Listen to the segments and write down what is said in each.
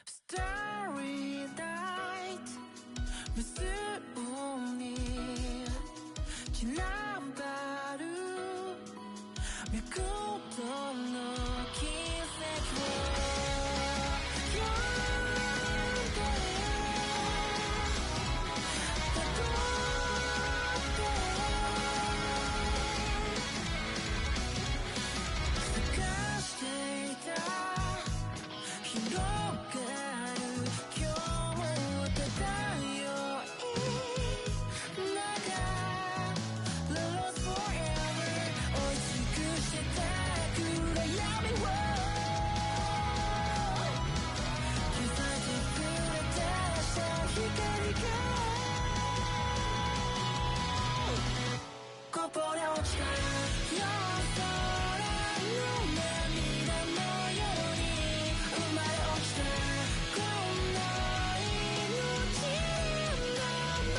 Starry night無数に散らばるミクロの奇跡を呼んでたどって探していた広がる今日を漂いながら Lost forever 追い尽くしてた暗闇を気づいてくれた朝光がこぼれ落ちた夜空の涙のように生まれ落ちたこの命の名前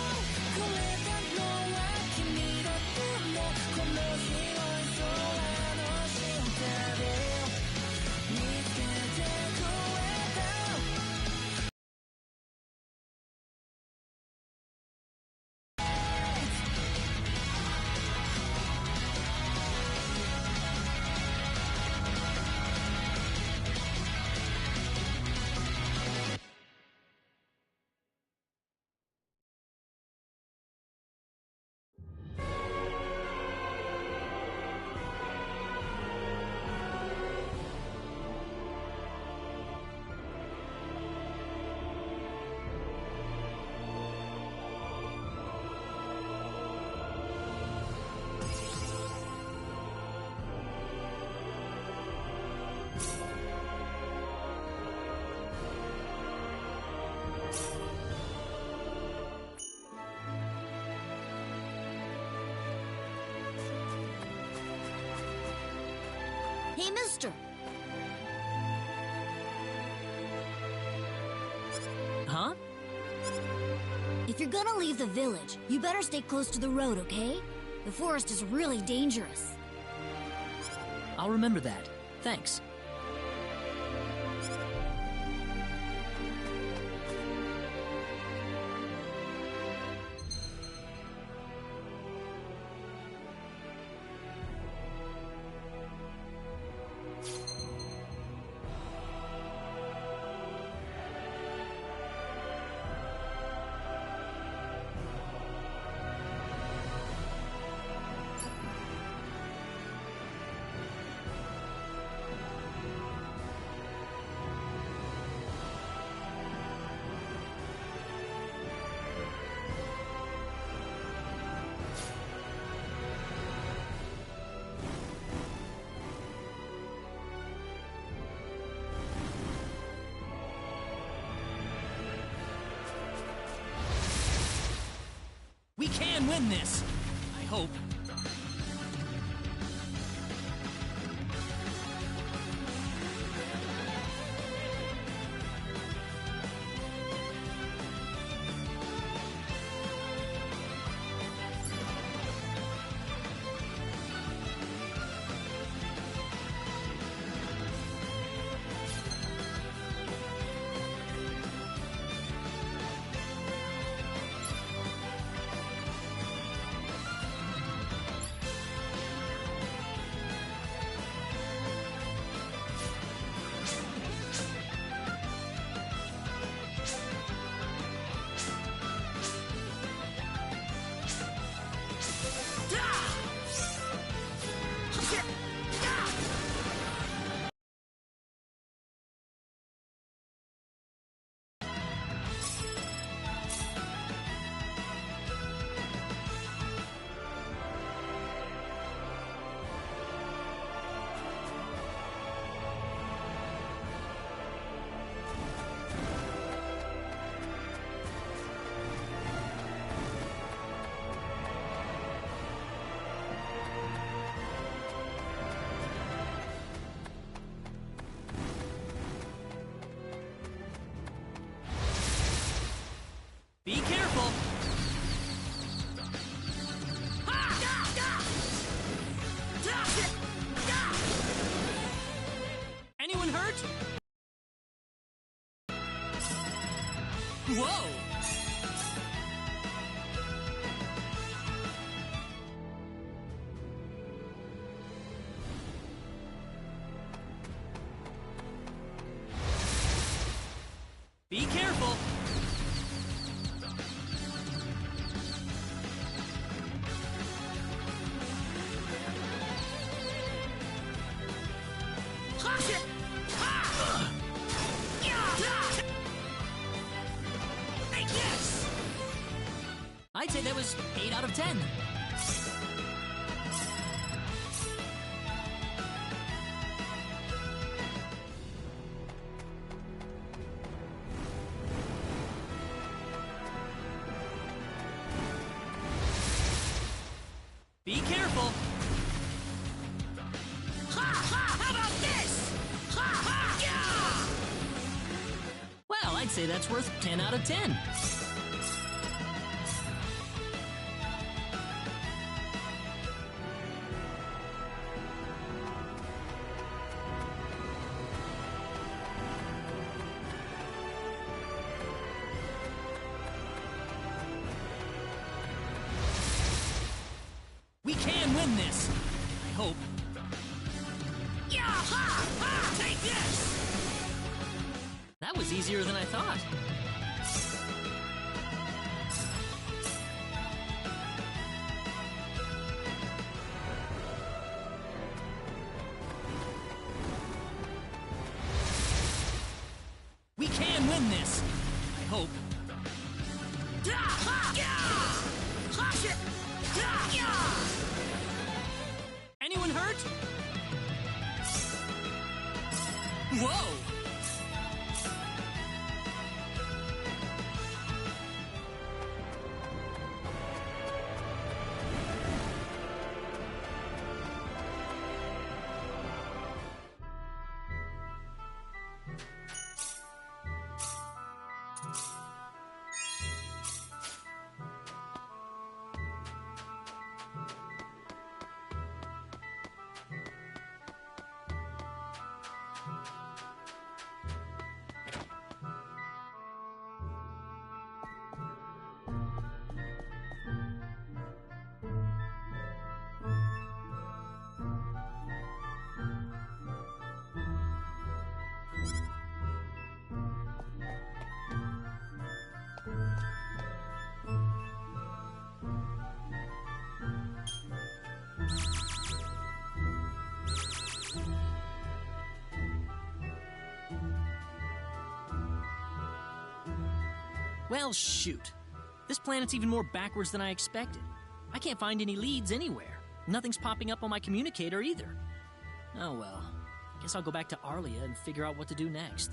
をくれたのは君だってねこの広い空の下で見つけてくれたHey, mister. Huh? If you're gonna leave the village, you better stay close to the road, okay? The forest is really dangerous. I'll remember that. Thanks. We can win this! I hope. Whoa! Be careful! Take this! I'd say that was 8 out of 10. Be careful! How about this? Well, I'd say that's worth 10 out of 10. We can win this! I hope. Take this! That was easier than I thought. We can win this! I hope. Anyone hurt? Whoa! Well, shoot. This planet's even more backwards than I expected. I can't find any leads anywhere. Nothing's popping up on my communicator either. Oh well. Guess I'll go back to Arlia and figure out what to do next.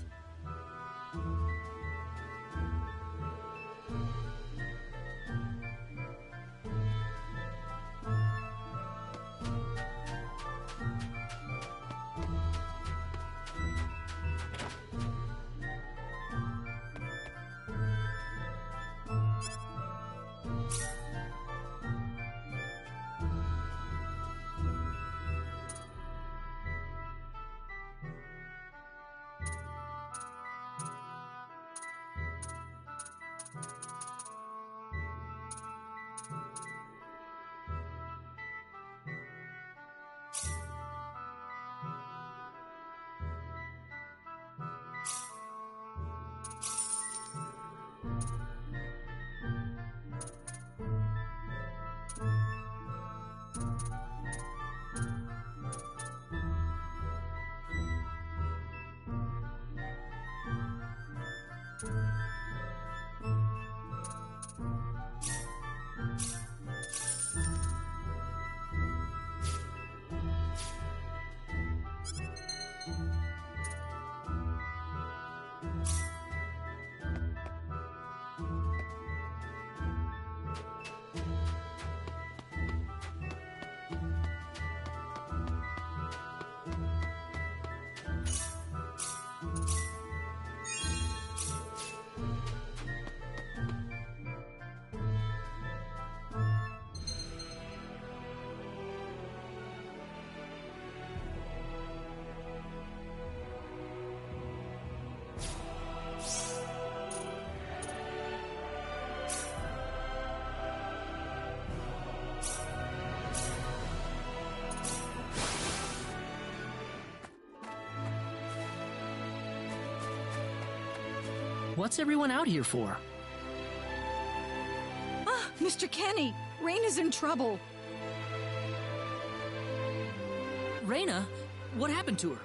What's everyone out here for? Ah, Mr. Kenny, Rain is in trouble. Reyna? What happened to her?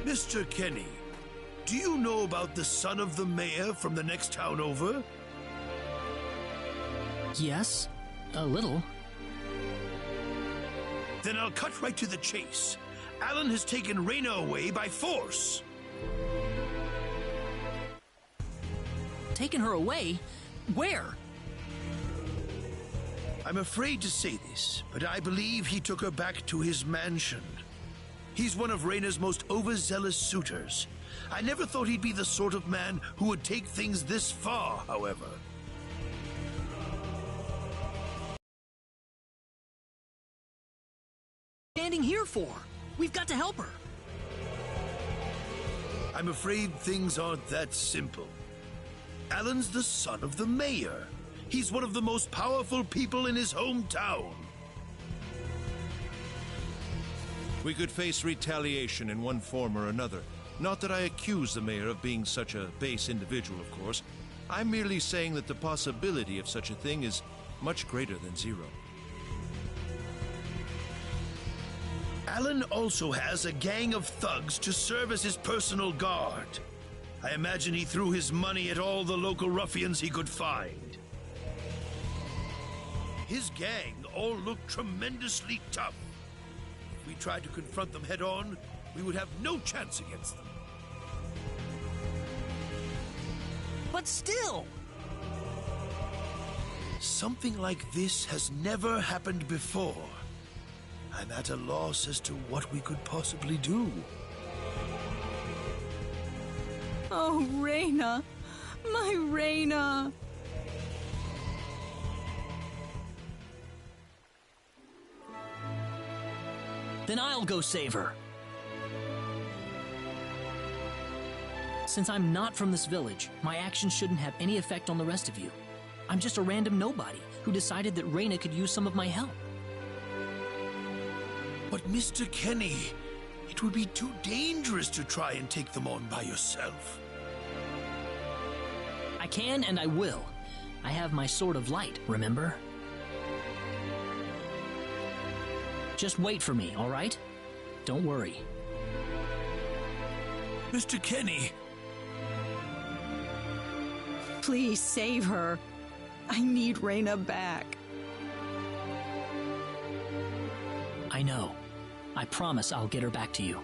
Mr. Kenny, do you know about the son of the mayor from the next town over? Yes, a little. Then I'll cut right to the chase. Alan has taken Reyna away by force. Taken her away? Where? I'm afraid to say this, but I believe he took her back to his mansion. He's one of Reyna's most overzealous suitors. I never thought he'd be the sort of man who would take things this far, however. Standing here for? We've got to help her. I'm afraid things aren't that simple. Alan's the son of the mayor. He's one of the most powerful people in his hometown. We could face retaliation in one form or another. Not that I accuse the mayor of being such a base individual, of course. I'm merely saying that the possibility of such a thing is much greater than zero. Alan also has a gang of thugs to serve as his personal guard. I imagine he threw his money at all the local ruffians he could find. His gang all look tremendously tough. If we tried to confront them head-on, we would have no chance against them. But still! Something like this has never happened before. I'm at a loss as to what we could possibly do. Oh, Reyna. My Reyna. Then I'll go save her. Since I'm not from this village, my actions shouldn't have any effect on the rest of you. I'm just a random nobody who decided that Reyna could use some of my help. But Mr. Kenny, it would be too dangerous to try and take them on by yourself. I can and I will. I have my Sword of Light, remember? Just wait for me, all right? Don't worry. Mr. Kenny! Please save her. I need Reyna back. I know. I promise I'll get her back to you.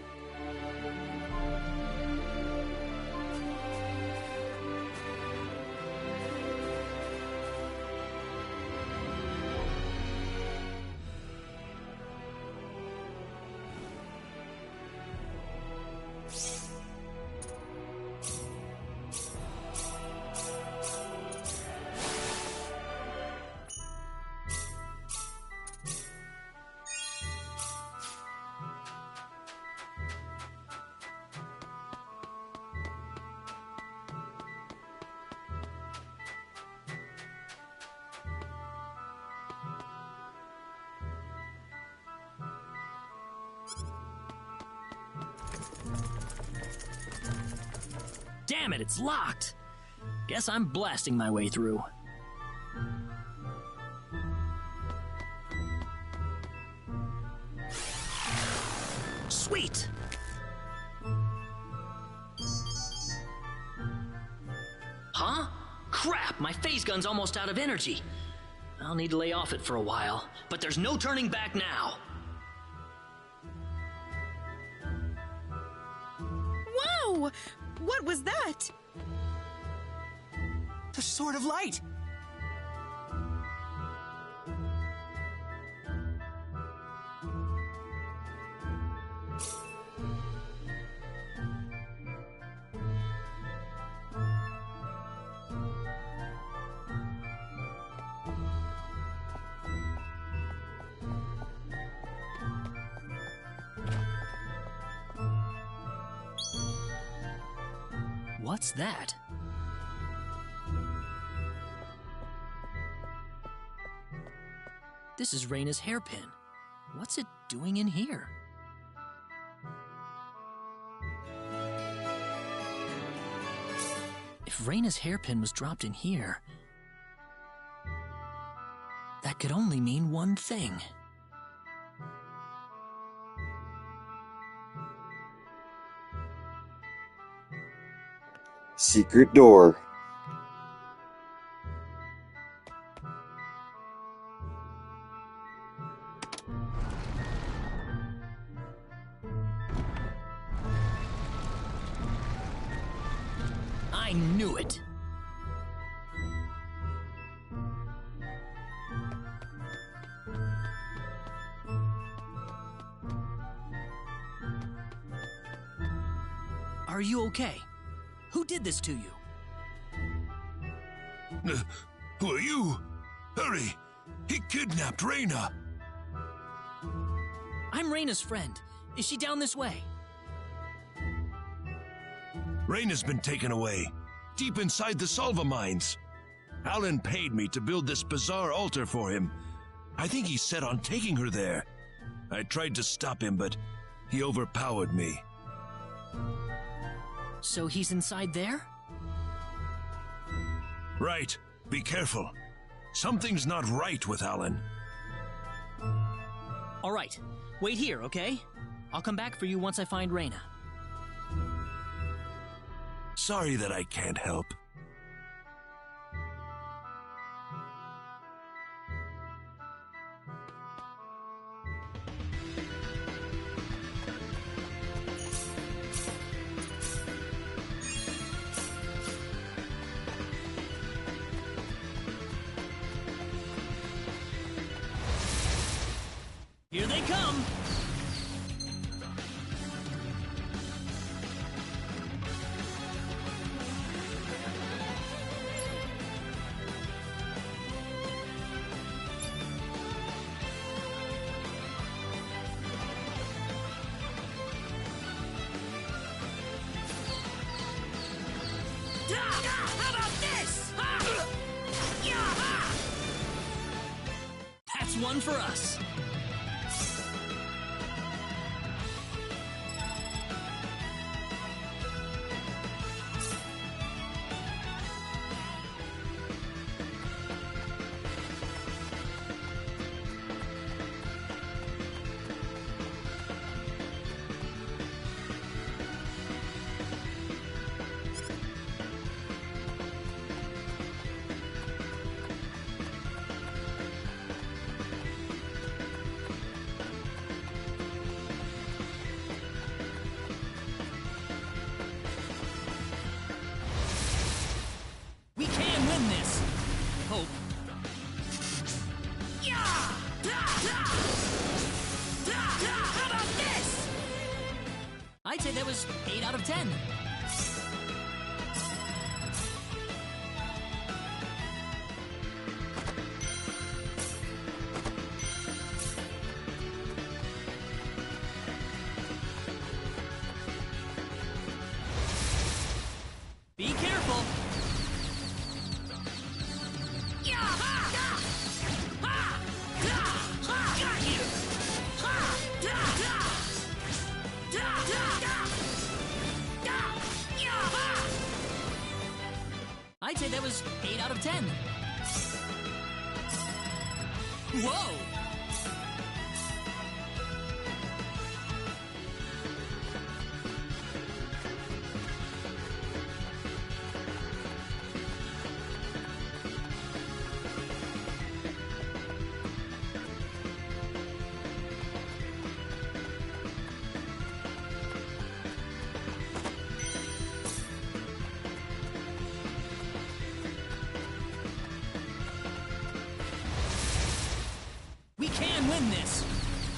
Damn it, it's locked! Guess I'm blasting my way through. Sweet! Huh? Crap, my phase gun's almost out of energy. I'll need to lay off it for a while, but there's no turning back now. Whoa! What was that? The Sword of Light! What's that? This is Reyna's hairpin. What's it doing in here? If Reina's hairpin was dropped in here, that could only mean one thing. Secret door. I knew it. Are you okay? Who did this to you? Who are you? Hurry! He kidnapped Reina! I'm Reina's friend. Is she down this way? Reina's been taken away, deep inside the Salva mines. Alan paid me to build this bizarre altar for him. I think he's set on taking her there. I tried to stop him, but he overpowered me. So he's inside there? Right. Be careful. Something's not right with Alan. All right. Wait here, okay? I'll come back for you once I find Reina. Sorry that I can't help. Here they come! How about this? That's one for us. We can win this. Hope. How about this? I'd say that was 8 out of 10. Be careful. I'd say that was 8 out of 10. Whoa! We can win this.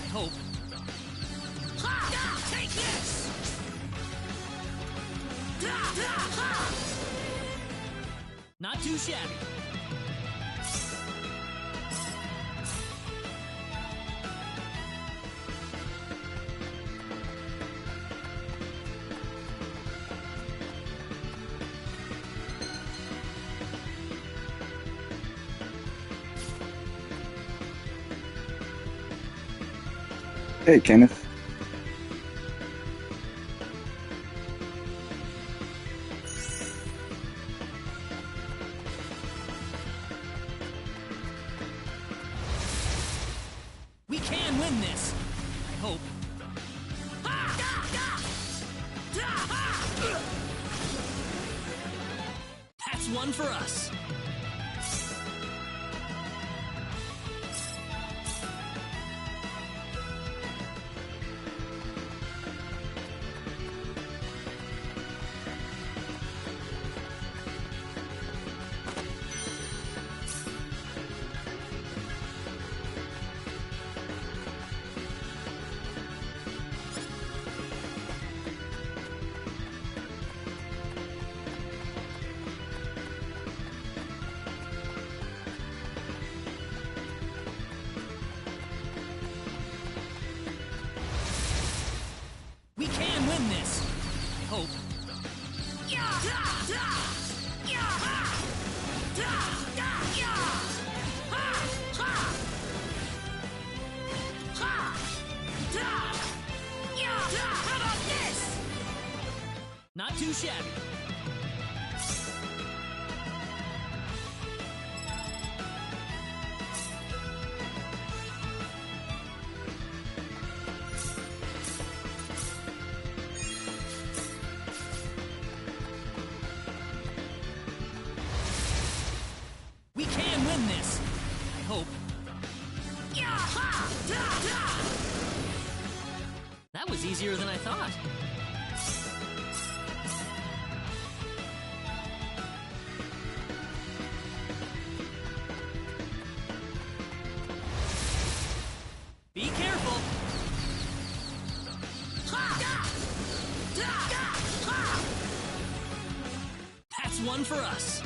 I hope. Take this! Not too shabby. Hey, Kenneth. win this. I hope. That's one for us. We can win this. I hope. How about this? Not too shabby. We can win this. I hope. That was easier than I thought. Be careful. That's one for us.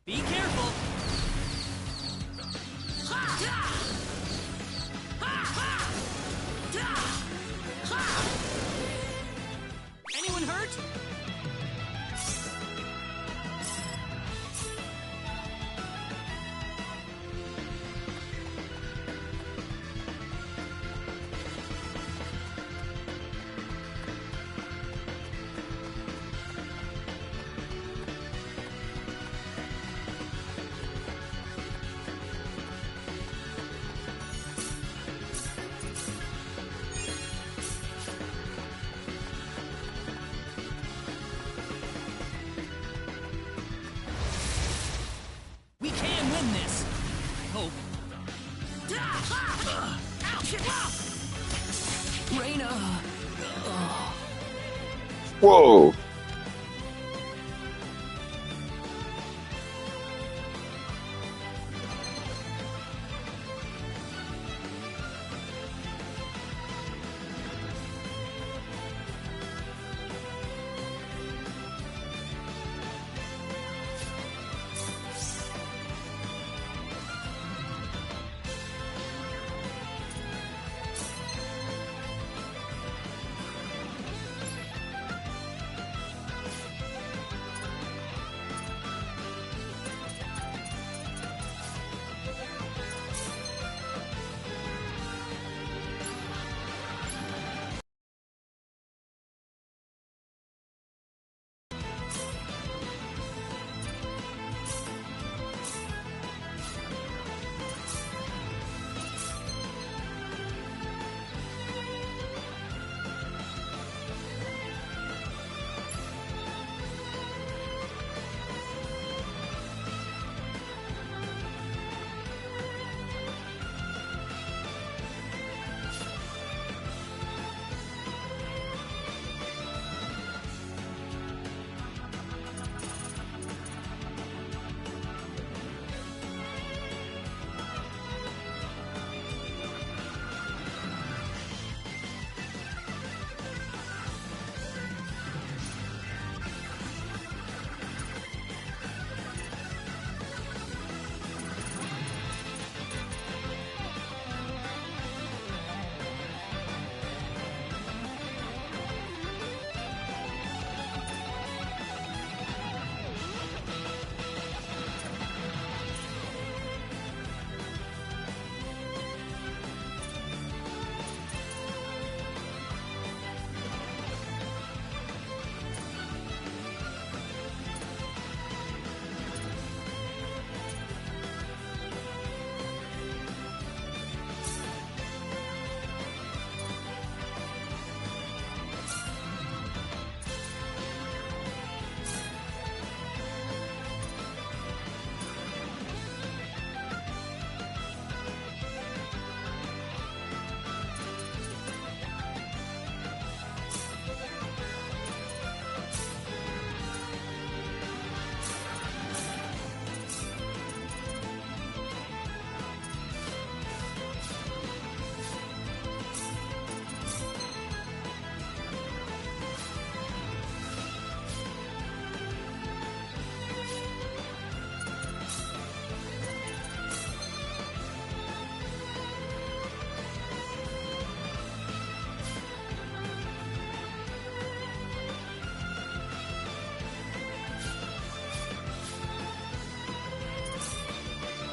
Be careful. Anyone hurt? We can win this. I hope. Reina. Whoa!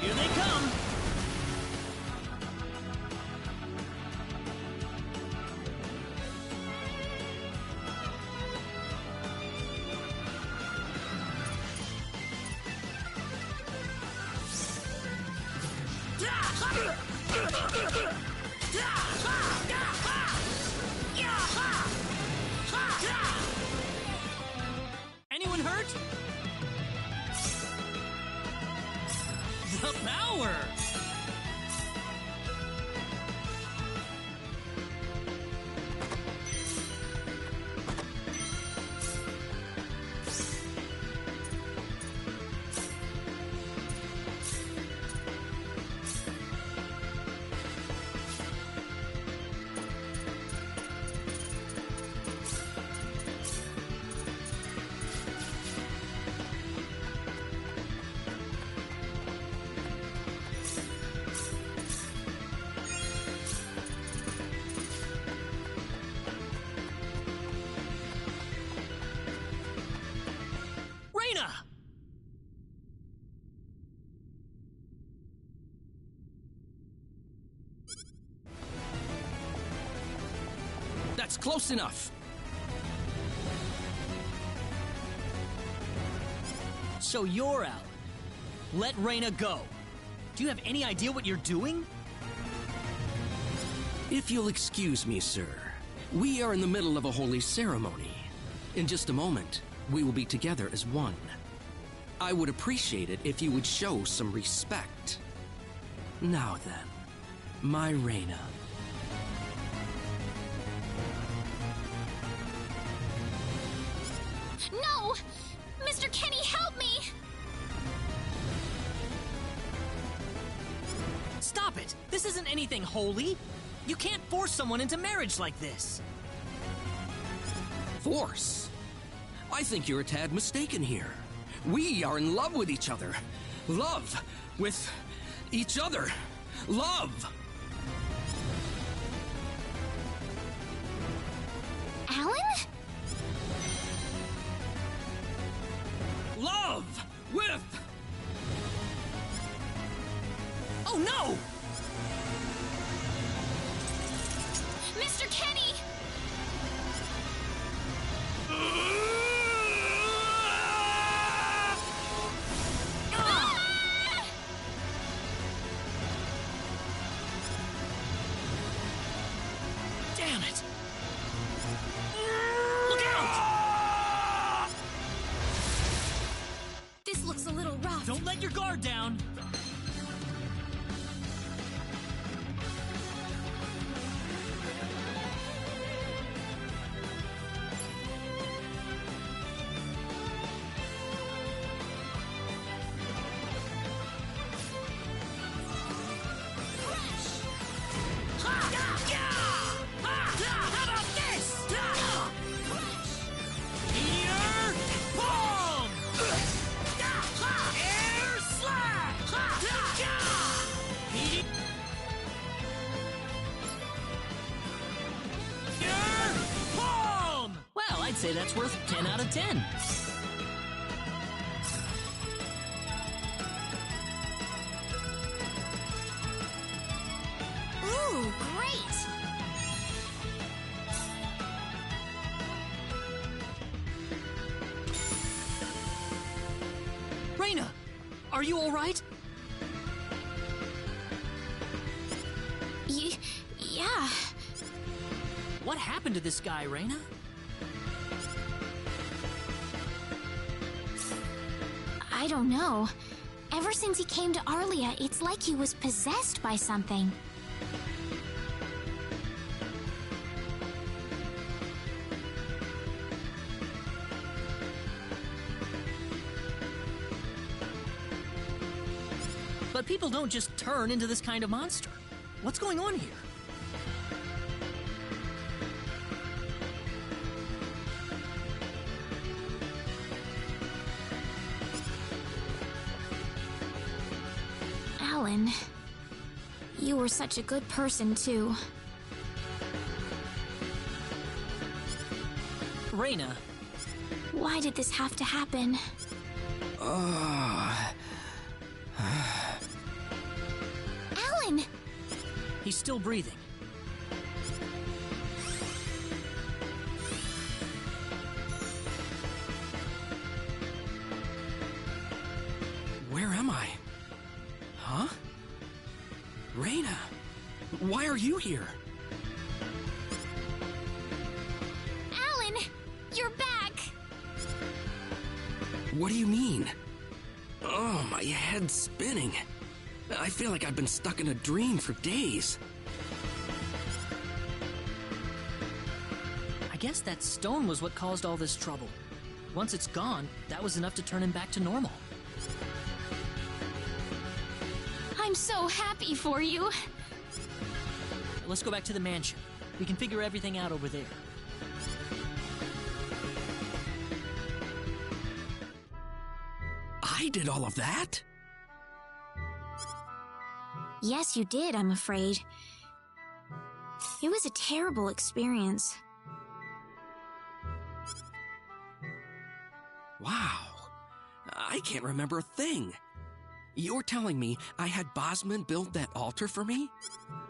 Here they come! Anyone hurt? The power! Reina! That's close enough. So you're Alan. Let Reina go. Do you have any idea what you're doing? If you'll excuse me, sir, we are in the middle of a holy ceremony. In just a moment, we will be together as one. I would appreciate it if you would show some respect. Now then, my Reina. No! Mr. Kenny, help me! Stop it! This isn't anything holy! You can't force someone into marriage like this! Force? I think you're a tad mistaken here. We are in love with each other. Love with each other. Love! Alan? Love with... Oh no! Mr. Kenny! Damn it! Look out! This looks a little rough. Don't let your guard down! How about this? Meteor Palm! Air Slash! Meteor Palm! Well, I'd say that's worth 10 out of 10. Ooh, great! Reina, are you all right? Yeah. What happened to this guy, Reina? I don't know. Ever since he came to Arlia, it's like he was possessed by something. But people don't just turn into this kind of monster. What's going on here? Alan, you were such a good person, too. Reina, Why did this have to happen? He's still breathing. Where am I? Huh? Reyna, why are you here? Alan, you're back! What do you mean? Oh, my head's spinning. I feel like I've been stuck in a dream for days. I guess that stone was what caused all this trouble. Once it's gone, that was enough to turn him back to normal. I'm so happy for you. Let's go back to the mansion. We can figure everything out over there. I did all of that? Yes, you did, I'm afraid. It was a terrible experience. Wow. I can't remember a thing. You're telling me I had Bosman build that altar for me?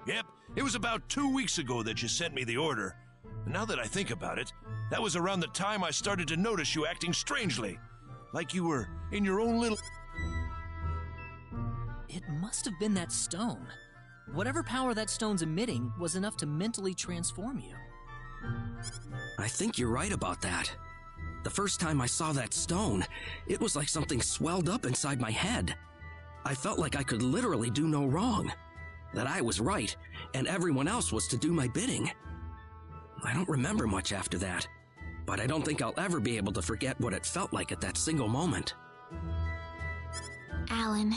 Yep, it was about 2 weeks ago that you sent me the order. And now that I think about it, that was around the time I started to notice you acting strangely. Like you were in your own little... It must have been that stone. Whatever power that stone's emitting was enough to mentally transform you. I think you're right about that. The first time I saw that stone, it was like something swelled up inside my head. I felt like I could literally do no wrong. That I was right, and everyone else was to do my bidding. I don't remember much after that, but I don't think I'll ever be able to forget what it felt like at that single moment. Alan.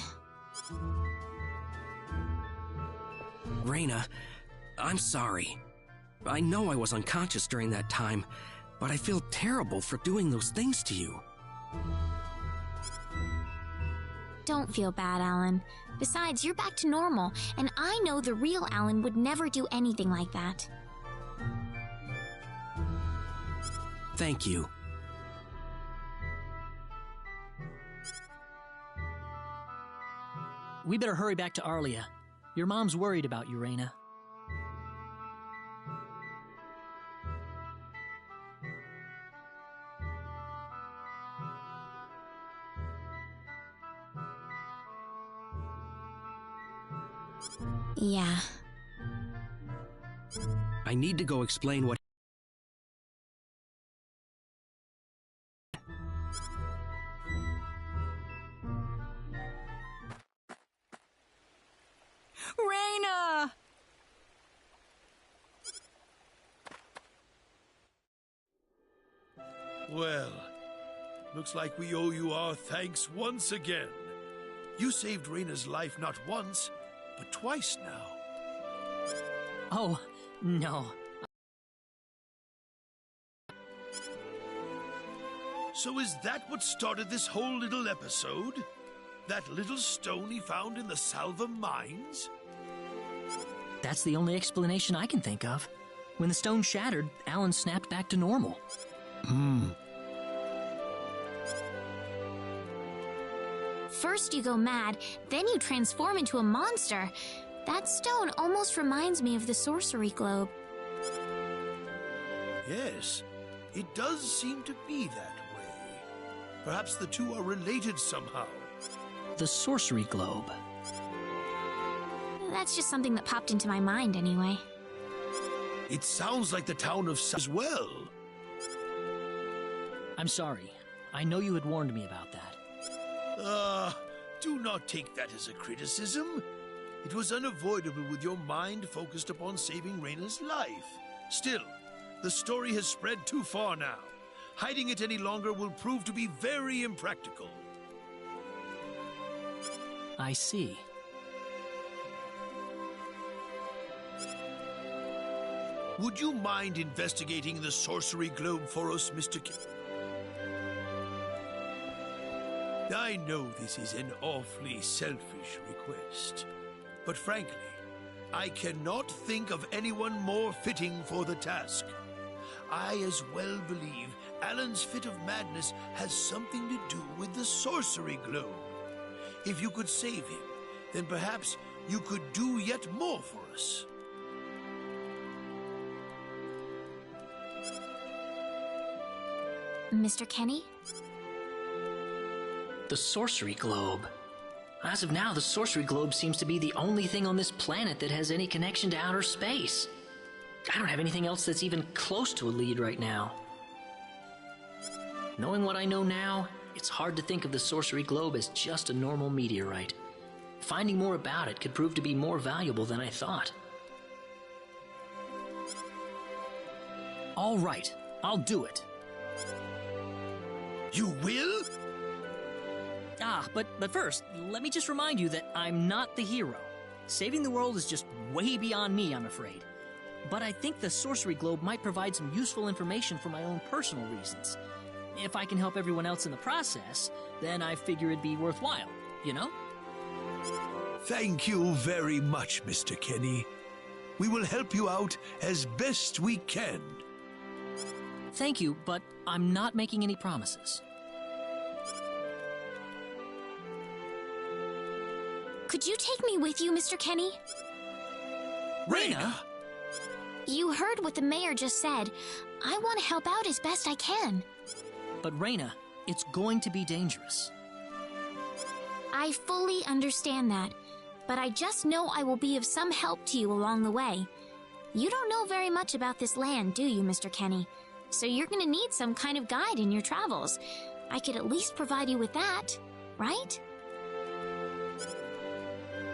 Reyna, I'm sorry. I know I was unconscious during that time, but I feel terrible for doing those things to you. Don't feel bad, Alan. Besides, you're back to normal, and I know the real Alan would never do anything like that. Thank you. We better hurry back to Arlia. Your mom's worried about you, Reyna. Yeah. I need to go explain what... Reyna! Well, looks like we owe you our thanks once again. You saved Reyna's life not once, but twice now. Oh, no. So is that what started this whole little episode? That little stone he found in the Salva mines? That's the only explanation I can think of. When the stone shattered, Alan snapped back to normal. First you go mad, then you transform into a monster. That stone almost reminds me of the sorcery globe. Yes, it does seem to be that way. Perhaps the two are related somehow. The sorcery globe. That's just something that popped into my mind anyway. It sounds like the town of as well. I'm sorry. I know you had warned me about that. Do not take that as a criticism. It was unavoidable with your mind focused upon saving Reyna's life. Still, the story has spread too far now. Hiding it any longer will prove to be very impractical. I see. Would you mind investigating the sorcery globe for us, Mr. I know this is an awfully selfish request, but frankly, I cannot think of anyone more fitting for the task. I as well believe Alan's fit of madness has something to do with the sorcery globe. If you could save him, then perhaps you could do yet more for us. Mr. Kenny? The Sorcery Globe. As of now, the Sorcery Globe seems to be the only thing on this planet that has any connection to outer space. I don't have anything else that's even close to a lead right now. Knowing what I know now, it's hard to think of the Sorcery Globe as just a normal meteorite. Finding more about it could prove to be more valuable than I thought. All right, I'll do it. You will? But first, let me just remind you that I'm not the hero. Saving the world is just way beyond me, I'm afraid. But I think the Sorcery Globe might provide some useful information for my own personal reasons. If I can help everyone else in the process, then I figure it'd be worthwhile, you know? Thank you very much, Mr. Kenny. We will help you out as best we can. Thank you, but I'm not making any promises. Could you take me with you, Mr. Kenny? Reyna! You heard what the mayor just said. I want to help out as best I can. But Reyna, it's going to be dangerous. I fully understand that, but I just know I will be of some help to you along the way. You don't know very much about this land, do you, Mr. Kenny? So you're gonna need some kind of guide in your travels. I could at least provide you with that, right?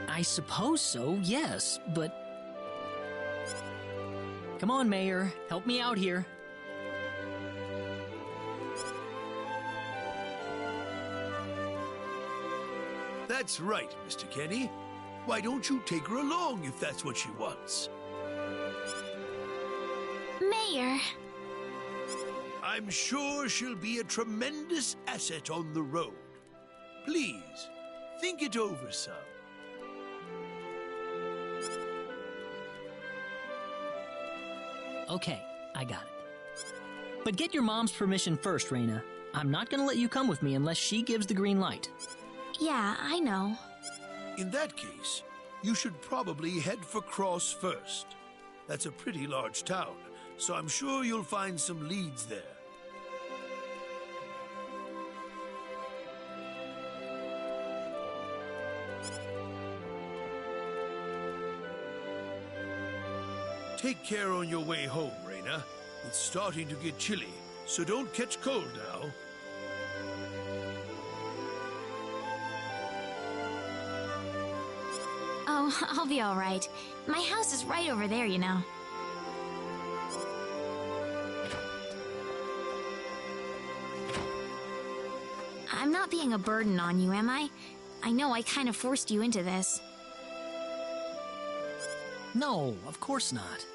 I suppose so, yes, but... Come on, Mayor, help me out here. That's right, Mr. Kenny. Why don't you take her along if that's what she wants? Mayor. I'm sure she'll be a tremendous asset on the road. Please, think it over some. Okay, I got it. But get your mom's permission first, Reyna. I'm not gonna let you come with me unless she gives the green light. Yeah, I know. In that case, you should probably head for Cross first. That's a pretty large town, so I'm sure you'll find some leads there. Take care on your way home, Reyna. It's starting to get chilly, so don't catch cold now. Oh, I'll be all right. My house is right over there, you know. I'm not being a burden on you, am I? I know I kind of forced you into this. No, of course not.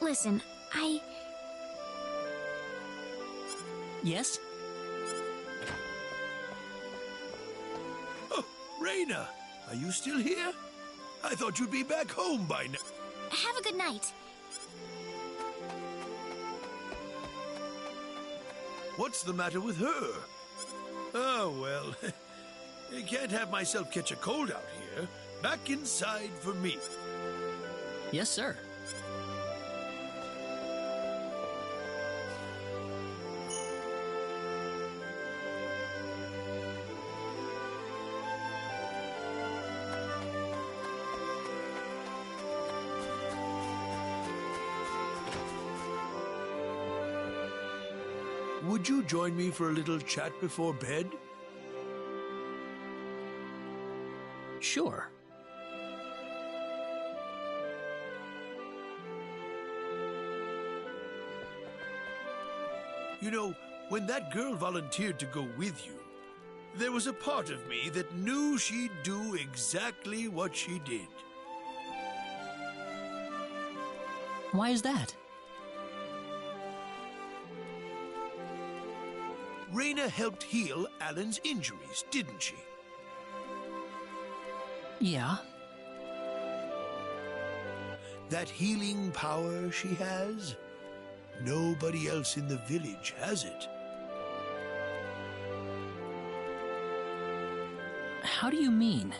Listen, Yes? Oh, Reyna, are you still here? I thought you'd be back home by now. Have a good night. What's the matter with her? Oh, well, I can't have myself catch a cold out here. Back inside for me. Yes, sir. Would you join me for a little chat before bed? Sure. You know, when that girl volunteered to go with you, there was a part of me that knew she'd do exactly what she did. Why is that? Reyna helped heal Alan's injuries, didn't she? Yeah. That healing power she has, nobody else in the village has it. How do you mean?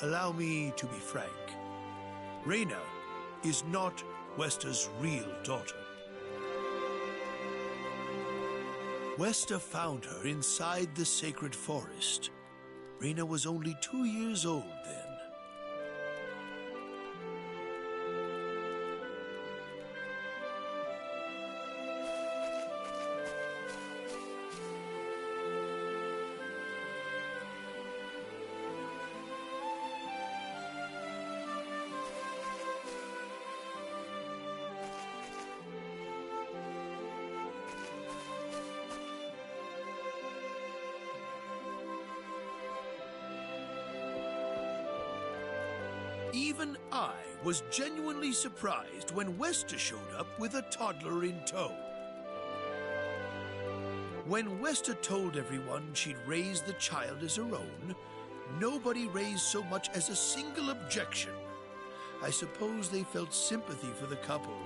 Allow me to be frank. Reyna is not Wester's real daughter. Wester found her inside the sacred forest. Reyna was only 2 years old then. Even I was genuinely surprised when Wester showed up with a toddler in tow. When Wester told everyone she'd raised the child as her own, nobody raised so much as a single objection. I suppose they felt sympathy for the couple,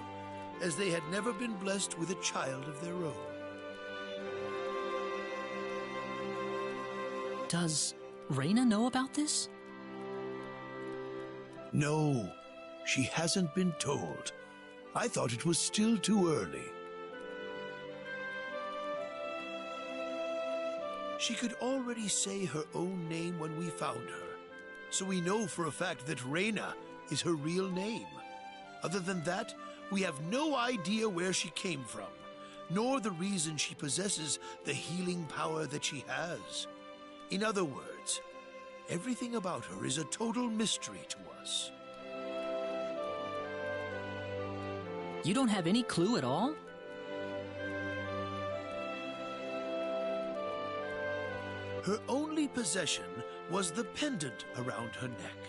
as they had never been blessed with a child of their own. Does Reyna know about this? No, she hasn't been told. I thought it was still too early. She could already say her own name when we found her, so we know for a fact that Reyna is her real name. Other than that, we have no idea where she came from, nor the reason she possesses the healing power that she has. In other words, everything about her is a total mystery to us. You don't have any clue at all? Her only possession was the pendant around her neck.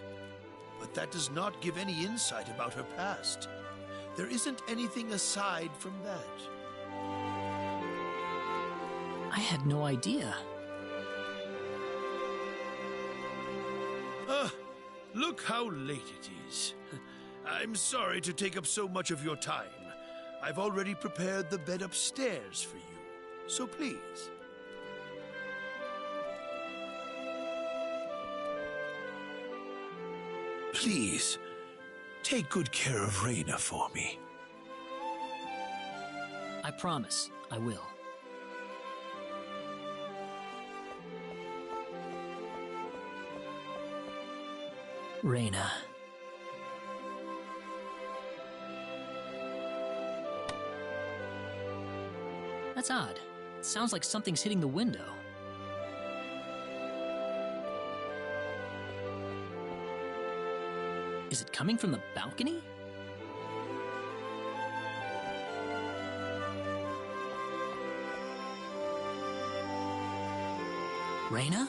But that does not give any insight about her past. There isn't anything aside from that. I had no idea. Look how late it is. I'm sorry to take up so much of your time. I've already prepared the bed upstairs for you, so please. Please, take good care of Reyna for me. I promise, I will. Reyna. That's odd. It sounds like something's hitting the window. Is it coming from the balcony? Reyna?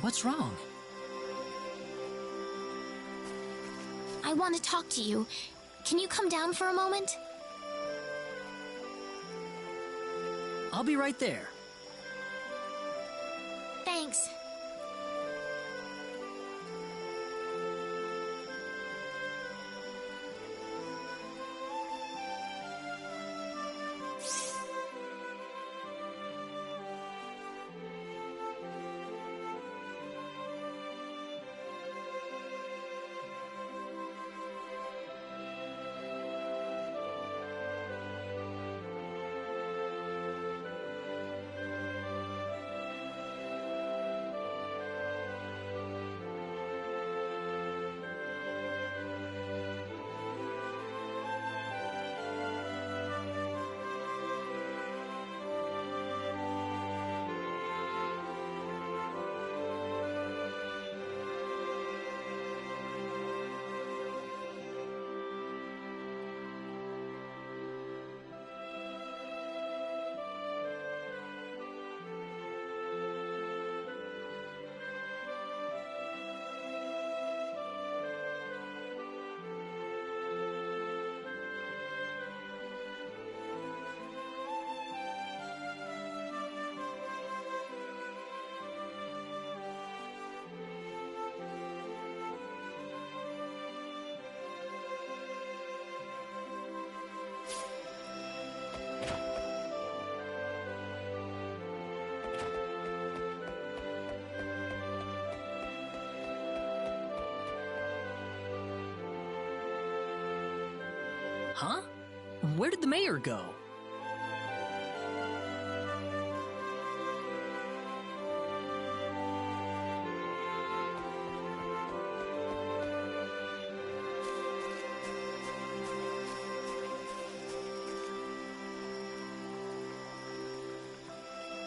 What's wrong? I want to talk to you. Can you come down for a moment? I'll be right there. Thanks. Huh? Where did the mayor go?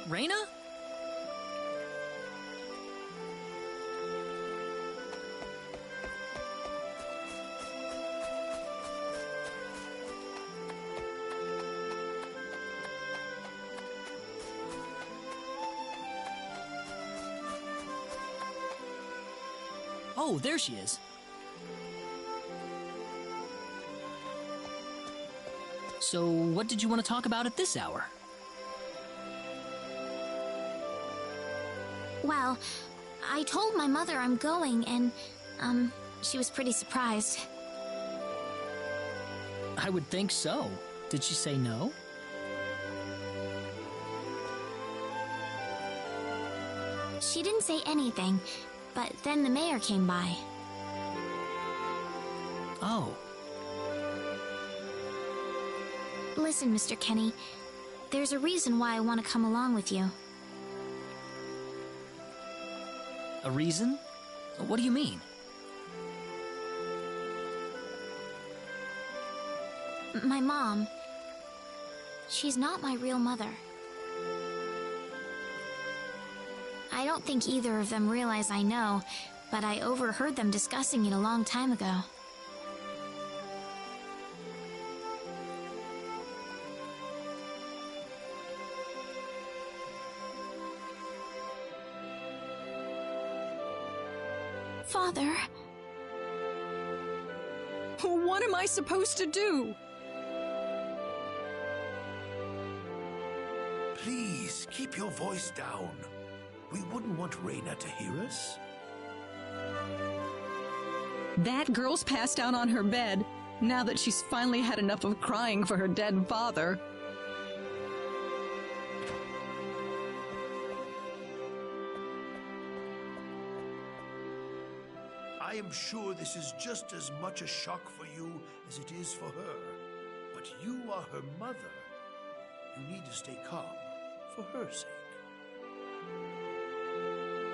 Reyna? Oh, there she is. So, what did you want to talk about at this hour? Well, I told my mother I'm going, and, she was pretty surprised. I would think so. Did she say no? She didn't say anything, but then the mayor came by. Oh. Listen, Mr. Kenny, there's a reason why I want to come along with you. A reason? What do you mean? My mom, she's not my real mother. I don't think either of them realize I know, but I overheard them discussing it a long time ago. Father. What am I supposed to do? Please, keep your voice down. We wouldn't want Reyna to hear us. That girl's passed out on her bed, now that she's finally had enough of crying for her dead father. I am sure this is just as much a shock for you as it is for her. But you are her mother. You need to stay calm for her sake.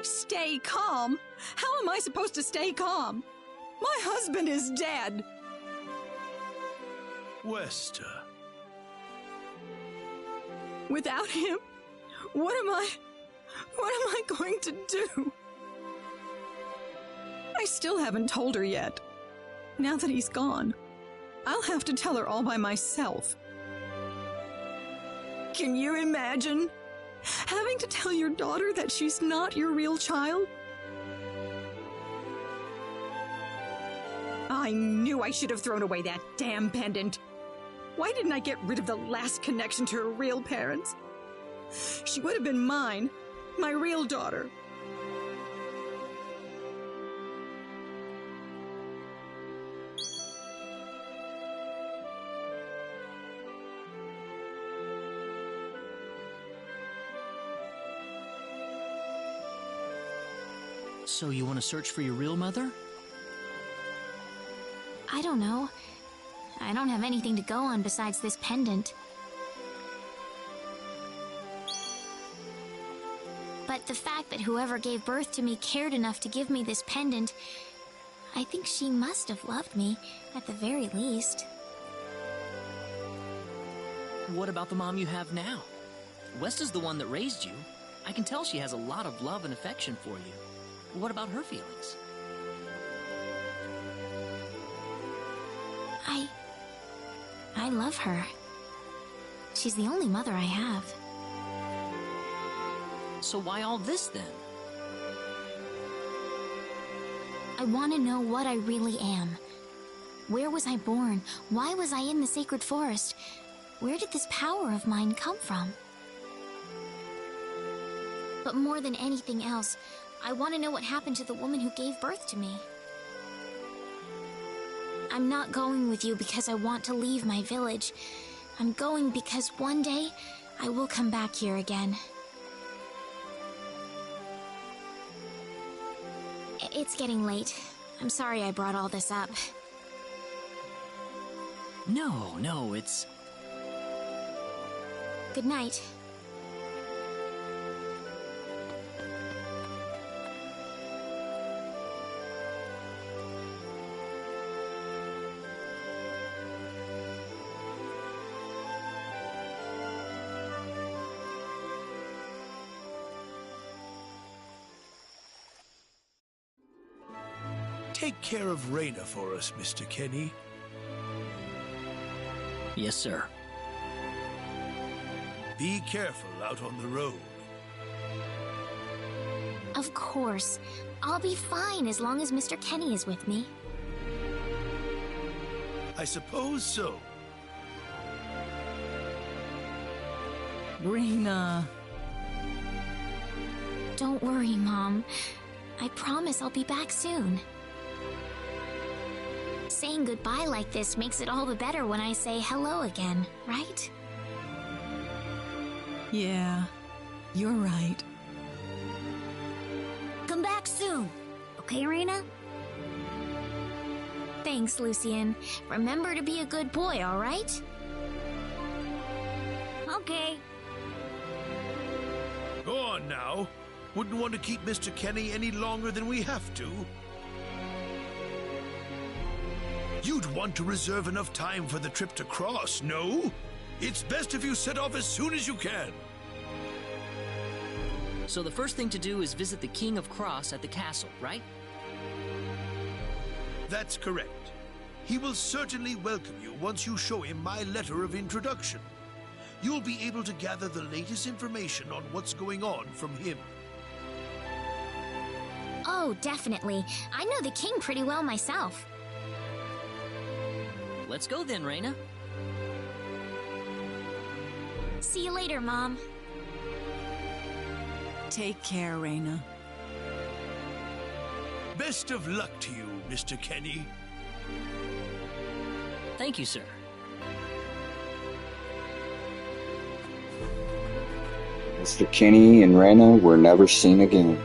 Stay calm? How am I supposed to stay calm? My husband is dead. Wester. Without him, what am I going to do? I still haven't told her yet. Now that he's gone, I'll have to tell her all by myself. Can you imagine having to tell your daughter that she's not your real child? I knew I should have thrown away that damn pendant. Why didn't I get rid of the last connection to her real parents? She would have been mine, my real daughter. So you want to search for your real mother? I don't know. I don't have anything to go on besides this pendant. But the fact that whoever gave birth to me cared enough to give me this pendant, I think she must have loved me, at the very least. What about the mom you have now? West is the one that raised you. I can tell she has a lot of love and affection for you. What about her feelings? I love her. She's the only mother I have. So why all this then? I want to know what I really am. Where was I born? Why was I in the sacred forest? Where did this power of mine come from? But more than anything else, I want to know what happened to the woman who gave birth to me. I'm not going with you because I want to leave my village. I'm going because one day I will come back here again. It's getting late. I'm sorry I brought all this up. No, it's... Good night. Take care of Raina for us, Mr. Kenny. Yes, sir. Be careful out on the road. Of course. I'll be fine as long as Mr. Kenny is with me. I suppose so. Raina. Don't worry, Mom. I promise I'll be back soon. Saying goodbye like this makes it all the better when I say hello again, right? Yeah, you're right. Come back soon. Okay, Raina? Thanks, Lucien. Remember to be a good boy, all right? Okay. Go on now. Wouldn't want to keep Mr. Kenny any longer than we have to. You'd want to reserve enough time for the trip to Cross, no? It's best if you set off as soon as you can. So the first thing to do is visit the King of Cross at the castle, right? That's correct. He will certainly welcome you once you show him my letter of introduction. You'll be able to gather the latest information on what's going on from him. Oh, definitely. I know the king pretty well myself. Let's go then, Raina. See you later, Mom. Take care, Raina. Best of luck to you, Mr. Kenny. Thank you, sir. Mr. Kenny and Raina were never seen again.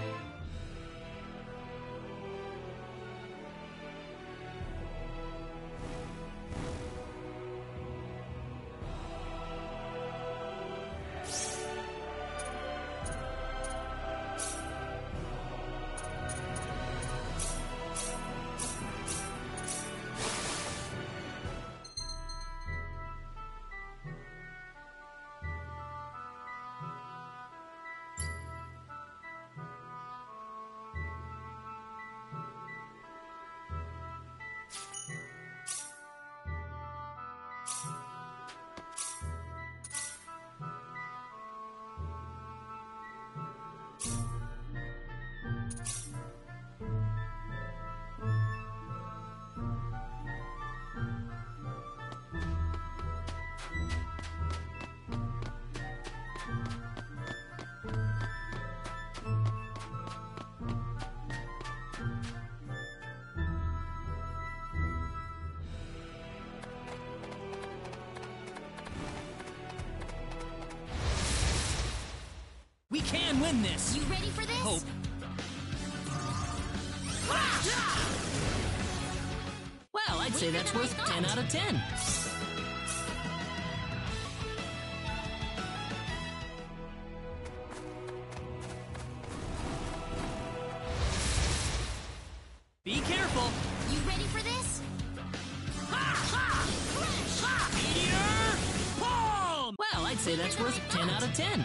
We can win this! You ready for this? Hope. Well, I'd say that's worth 10 out of 10. Be careful! You ready for this? Meteor Palm! Well, I'd say that's worth 10 out of 10.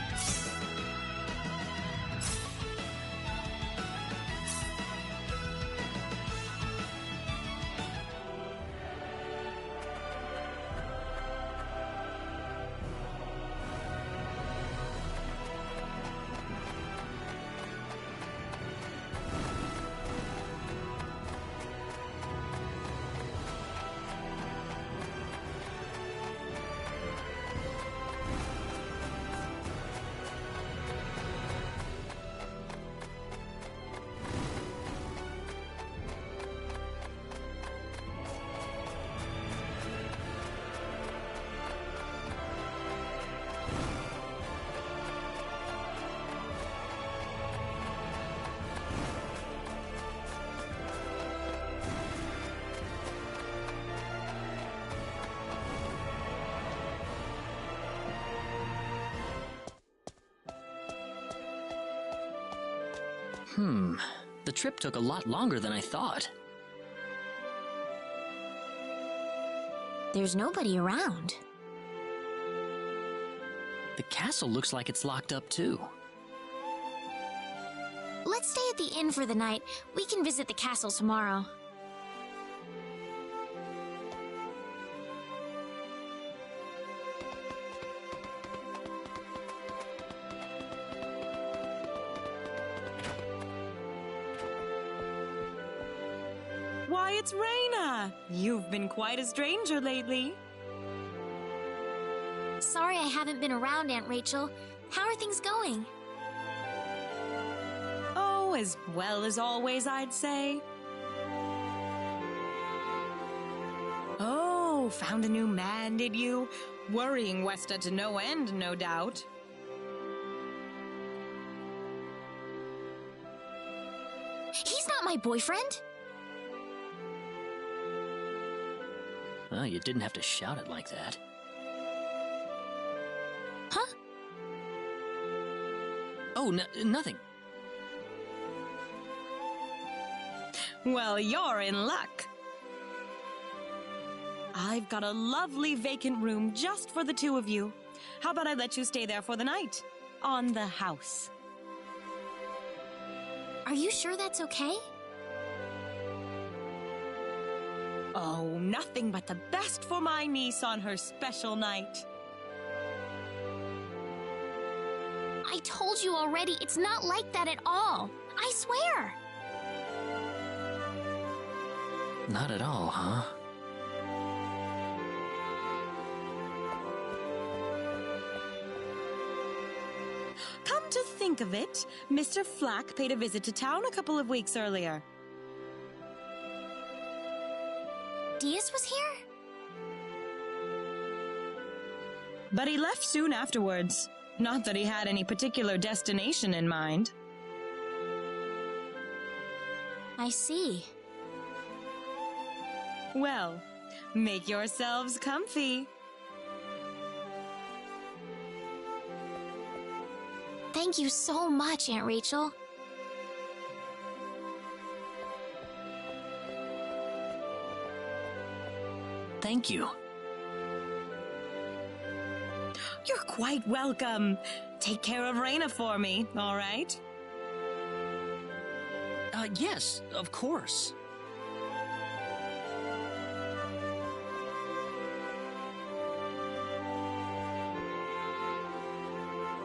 The trip took a lot longer than I thought. There's nobody around. The castle looks like it's locked up too. Let's stay at the inn for the night. We can visit the castle tomorrow. Why, it's Raina! You've been quite a stranger lately. Sorry I haven't been around, Aunt Rachel. How are things going? Oh, as well as always, I'd say. Oh, found a new man, did you? Worrying Westa to no end, no doubt. He's not my boyfriend! Well, you didn't have to shout it like that. Huh? Oh, nothing. Well, you're in luck. I've got a lovely vacant room just for the two of you. How about I let you stay there for the night? On the house. Are you sure that's okay? Oh, nothing but the best for my niece on her special night. I told you already, it's not like that at all. I swear. Not at all, huh? Come to think of it, Mr. Flack paid a visit to town a couple of weeks earlier. Diaz was here? But he left soon afterwards. Not that he had any particular destination in mind. I see. Well, make yourselves comfy. Thank you so much, Aunt Rachel. Thank you. You're quite welcome. Take care of Raina for me, all right? Yes, of course.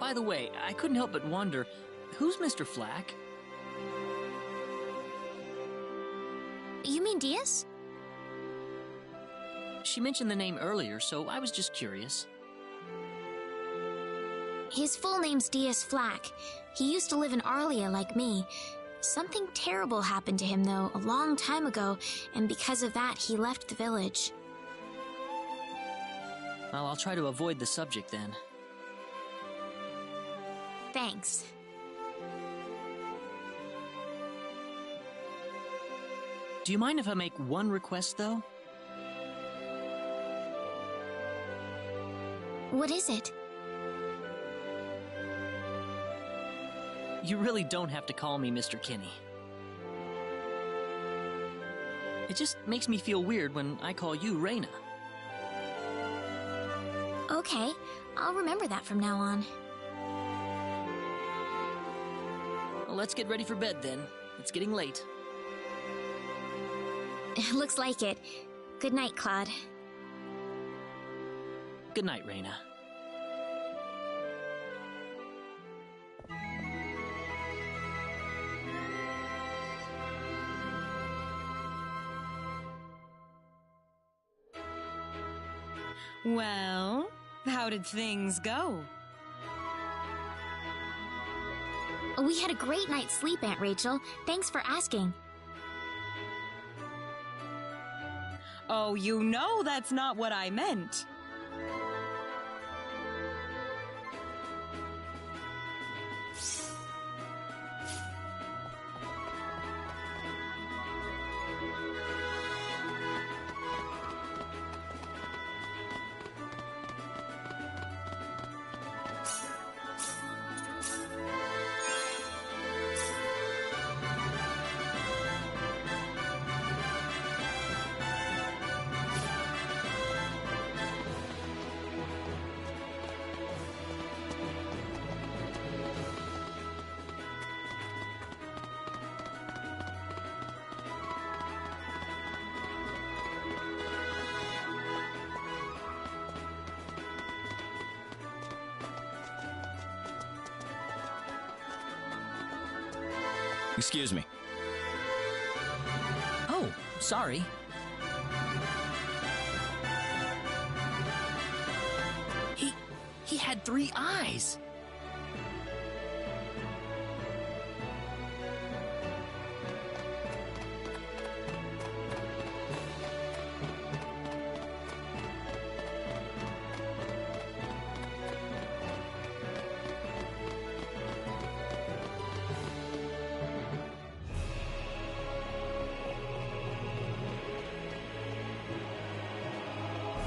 By the way, I couldn't help but wonder, who's Mr. Flack? You mean Diaz? She mentioned the name earlier, so I was just curious. His full name's Diaz Flack. He used to live in Arlia like me. Something terrible happened to him, though, a long time ago, and because of that, he left the village. Well, I'll try to avoid the subject then. Thanks. Do you mind if I make one request, though? What is it? You really don't have to call me Mr. Kinney. It just makes me feel weird when I call you Raina. Okay, I'll remember that from now on. Well, let's get ready for bed then. It's getting late. Looks like it. Good night, Claude. Good night, Raina. Well, how did things go? We had a great night's sleep, Aunt Rachel. Thanks for asking. Oh, you know that's not what I meant. Excuse me. Oh, sorry. He had 3 eyes.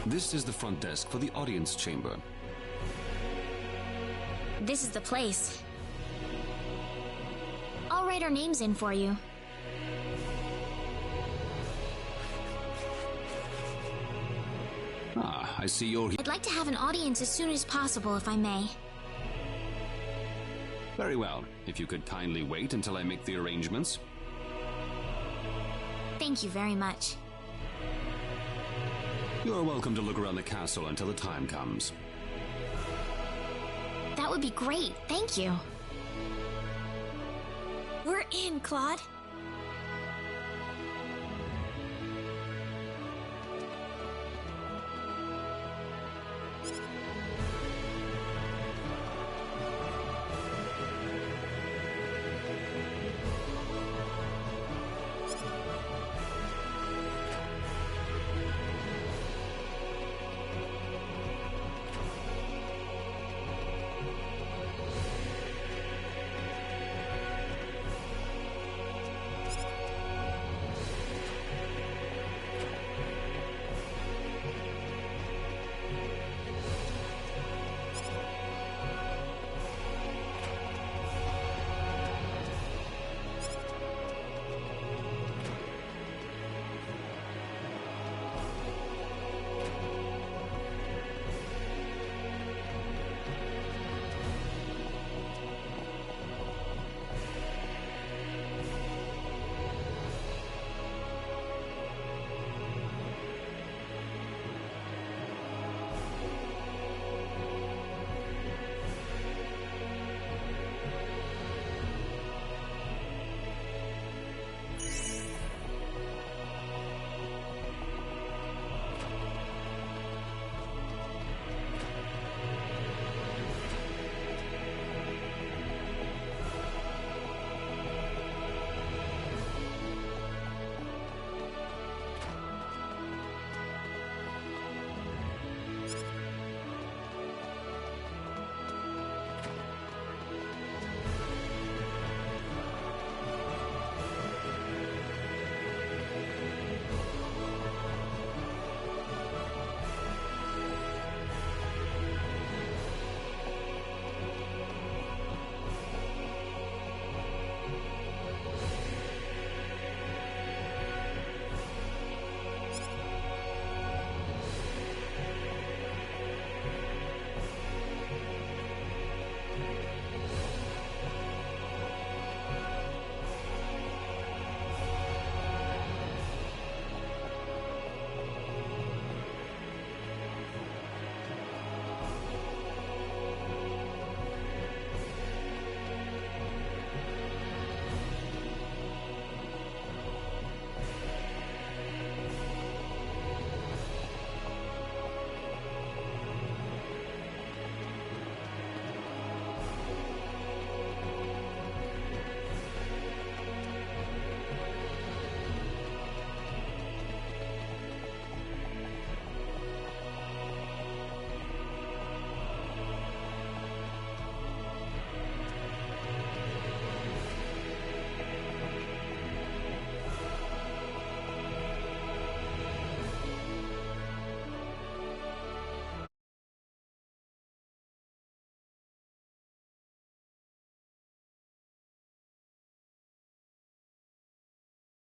This is the front desk for the audience chamber. This is the place. I'll write our names in for you. Ah, I see you're here. I'd like to have an audience as soon as possible, if I may. Very well. If you could kindly wait until I make the arrangements. Thank you very much. You're welcome to look around the castle until the time comes. That would be great. Thank you. We're in, Claude.